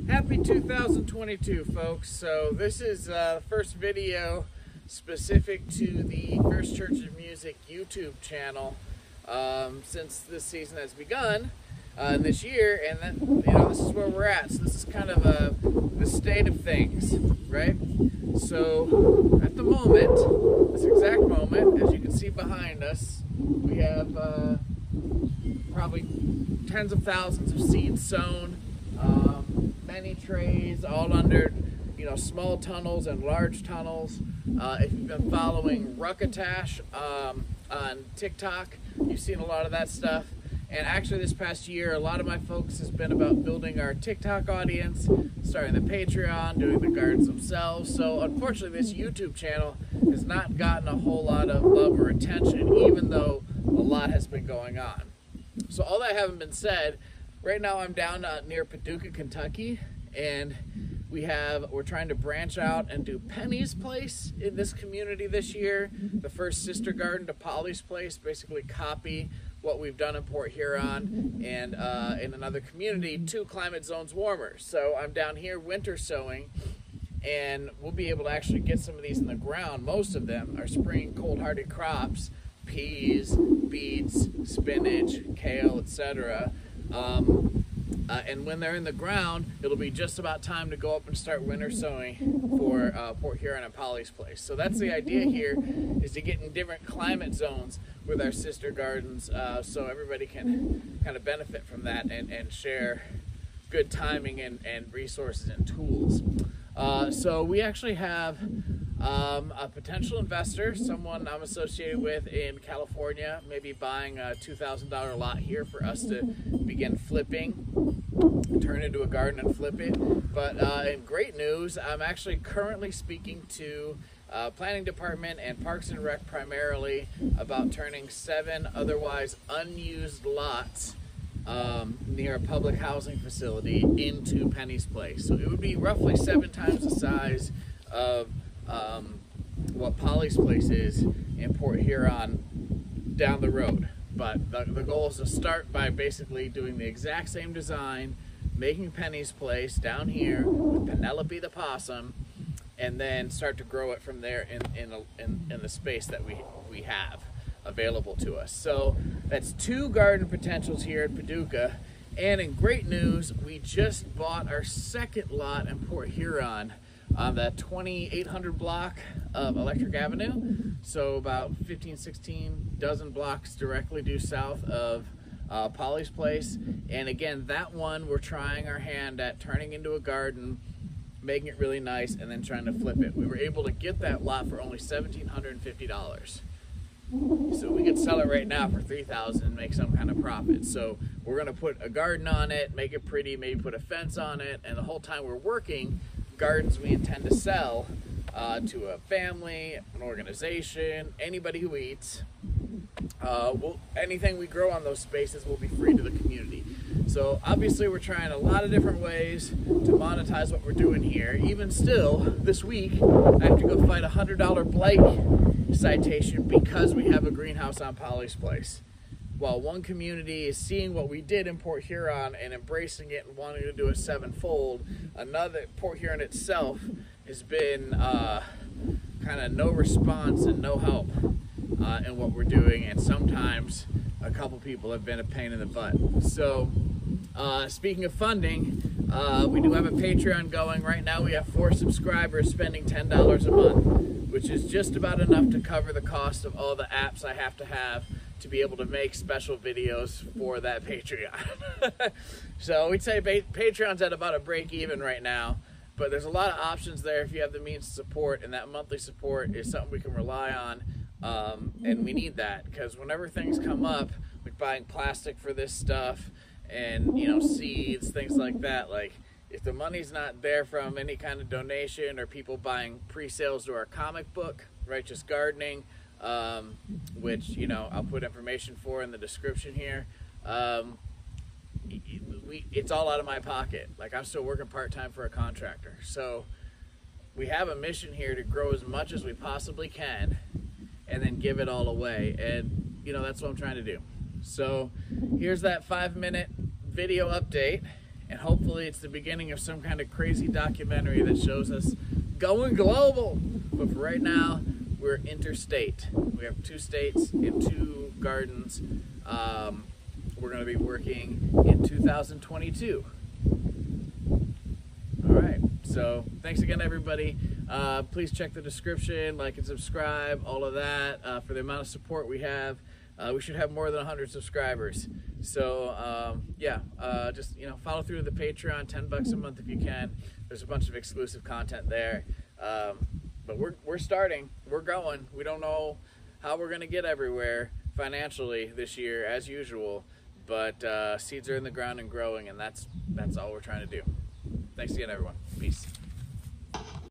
Happy 2022, folks. So this is the first video specific to the First Church of Music YouTube channel since this season has begun this year, and then this is where we're at. So this is kind of the state of things, right? So at the moment, this exact moment, as you can see behind us, we have probably tens of thousands of seeds sown, many trays, all under small tunnels and large tunnels. If you've been following ruckatash on TikTok, you've seen a lot of that stuff. And actually this past year, a lot of my focus has been about building our TikTok audience, starting the Patreon, doing the gardens themselves. So unfortunately this YouTube channel has not gotten a whole lot of love or attention, even though a lot has been going on. So all that having been said, right now I'm down near Paducah, Kentucky, and we're trying to branch out and do Penny's Place in this community this year. The first sister garden to Polly's Place, basically copy what we've done in Port Huron and in another community, 2 climate zones warmer. So I'm down here winter sowing, and we'll be able to actually get some of these in the ground. Most of them are spring cold hardy crops: peas, beets, spinach, kale, etc. And when they're in the ground, it'll be just about time to go up and start winter sowing for Port Huron and Polly's Place. So that's the idea here, is to get in different climate zones with our sister gardens, so everybody can kind of benefit from that and share good timing and resources and tools. So we actually have a potential investor, someone I'm associated with in California, maybe buying a $2,000 lot here for us to begin flipping, turn into a garden and flip it. But in great news, I'm actually currently speaking to Planning Department and Parks and Rec primarily about turning 7 otherwise unused lots near a public housing facility into Penny's Place. So it would be roughly 7 times the size of what Polly's Place is in Port Huron down the road. But the goal is to start by basically doing the exact same design, making Penny's Place down here with Penelope the possum, and then start to grow it from there in the space that we have available to us. So that's 2 garden potentials here at Paducah. And in great news, we just bought our 2nd lot in Port Huron on that 2800 block of Electric Avenue. So about 16 dozen blocks directly due south of Polly's Place. And again, that one we're trying our hand at turning into a garden, making it really nice, and then trying to flip it. We were able to get that lot for only $1,750. So we could sell it right now for $3,000 and make some kind of profit. So we're gonna put a garden on it, make it pretty, maybe put a fence on it, and the whole time we're working, gardens we intend to sell to a family, an organization, anybody who eats. Anything we grow on those spaces will be free to the community. So obviously we're trying a lot of different ways to monetize what we're doing here. Even still, this week, I have to go fight a $100 blight citation because we have a greenhouse on Polly's Place. While one community is seeing what we did in Port Huron and embracing it and wanting to do a 7-fold, another, Port Huron itself, has been kind of no response and no help in what we're doing, and sometimes a couple people have been a pain in the butt. So speaking of funding, we do have a Patreon going right now. We have 4 subscribers spending $10 a month, which is just about enough to cover the cost of all the apps I have to be able to make special videos for that Patreon. So we'd say Patreon's at about a break even right now, but there's a lot of options there if you have the means to support, and that monthly support is something we can rely on, and we need that, because whenever things come up, like buying plastic for this stuff and seeds, things like that, like if the money's not there from any kind of donation or people buying pre-sales to our comic book, Righteous Gardening, which I'll put information for in the description here, it's all out of my pocket. Like, I'm still working part-time for a contractor, so we have a mission here to grow as much as we possibly can and then give it all away, and that's what I'm trying to do. So here's that 5-minute video update, and and hopefully it's the beginning of some kind of crazy documentary that shows us going global. But for right now, we're interstate. We have 2 states and 2 gardens. We're going to be working in 2022. All right, so thanks again, everybody. Please check the description, like and subscribe, all of that. For the amount of support we have, we should have more than 100 subscribers. So just follow through the Patreon, $10 a month if you can. There's a bunch of exclusive content there. But we're starting, we're going. We don't know how we're going to get everywhere financially this year, as usual. But seeds are in the ground and growing, and that's all we're trying to do. Thanks again, everyone. Peace.